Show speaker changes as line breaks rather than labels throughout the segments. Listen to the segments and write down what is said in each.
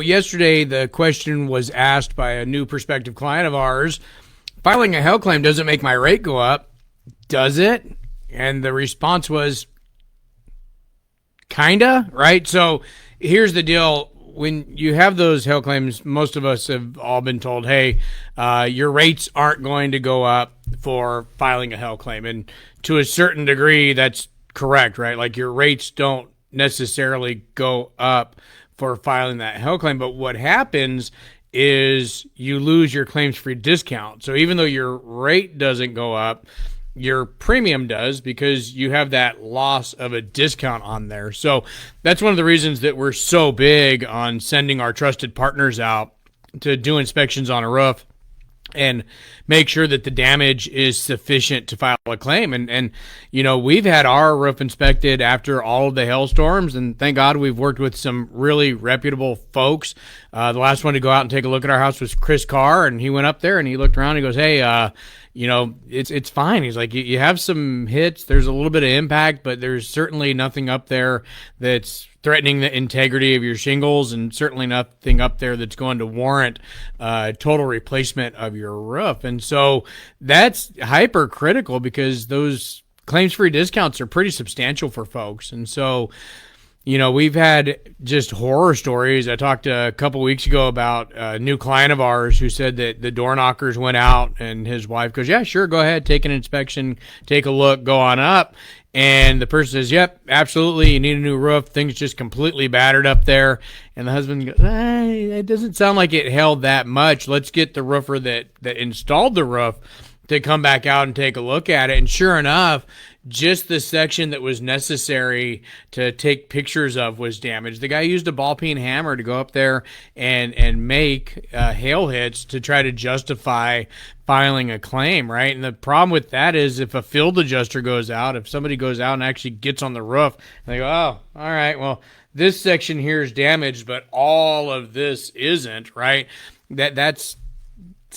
Yesterday, the question was asked by a new prospective client of ours. Filing a health claim doesn't make my rate go up, does it? And the response was, kinda, right? So here's the deal. When you have those health claims, most of us have all been told, hey, your rates aren't going to go up for filing a health claim. And to a certain degree, that's correct, right? Like your rates don't necessarily go up for filing that health claim. But what happens is you lose your claims-free discount. So even though your rate doesn't go up, your premium does, because you have that loss of a discount on there. So that's one of the reasons that we're so big on sending our trusted partners out to do inspections on a roof and make sure that the damage is sufficient to file a claim. And you know, we've had our roof inspected after all of the hailstorms, and thank God we've worked with some really reputable folks. The last one to go out and take a look at our house was Chris Carr, and he went up there and he looked around and he goes, hey, you know, it's fine. He's like, you have some hits, there's a little bit of impact, but there's certainly nothing up there that's threatening the integrity of your shingles, and certainly nothing up there that's going to warrant total replacement of your roof. And so that's hyper critical, because those claims-free discounts are pretty substantial for folks. And so, you know, we've had just horror stories. I talked a couple weeks ago about a new client of ours who said that the door knockers went out, and his wife goes, yeah, sure, go ahead, take an inspection, take a look, go on up. And the person says, yep, absolutely, you need a new roof. Things just completely battered up there. And the husband goes, it doesn't sound like it held that much. Let's get the roofer that installed the roof to come back out and take a look at it. And sure enough, just the section that was necessary to take pictures of was damaged. The guy used a ball peen hammer to go up there and make hail hits to try to justify filing a claim, right? And the problem with that is if a field adjuster goes out, if somebody goes out and actually gets on the roof, and they go, oh, all right, well, this section here is damaged, but all of this isn't, right? It's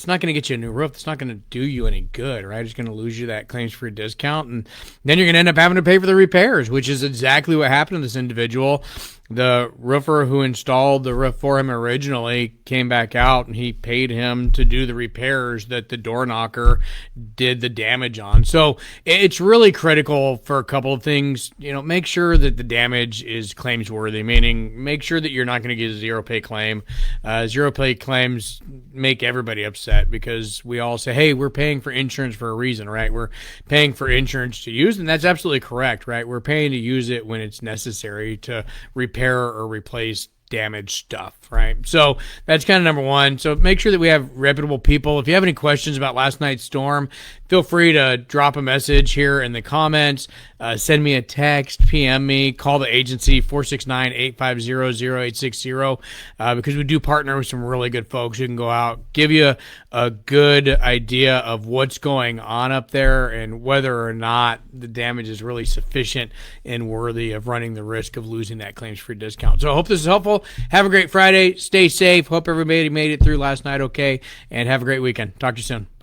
not going to get you a new roof. It's not going to do you any good, right? It's going to lose you that claims-free discount, and then you're going to end up having to pay for the repairs, which is exactly what happened to this individual. The roofer who installed the roof for him originally came back out, and he paid him to do the repairs that the door knocker did the damage on. So it's really critical for a couple of things. You know, make sure that the damage is claims worthy, meaning make sure that you're not going to get a zero pay claim. Zero pay claims make everybody upset, because we all say, hey, we're paying for insurance for a reason, right? We're paying for insurance to use, and that's absolutely correct, right? We're paying to use it when it's necessary to repair or replace damaged stuff, right? So that's kind of number one. So make sure that we have reputable people. If you have any questions about last night's storm, feel free to drop a message here in the comments. Send me a text, PM me, call the agency 469-850-0860, because we do partner with some really good folks who can go out, give you a good idea of what's going on up there and whether or not the damage is really sufficient and worthy of running the risk of losing that claims-free discount. So I hope this is helpful. Have a great Friday. Stay safe. Hope everybody made it through last night okay, and have a great weekend. Talk to you soon. Bye.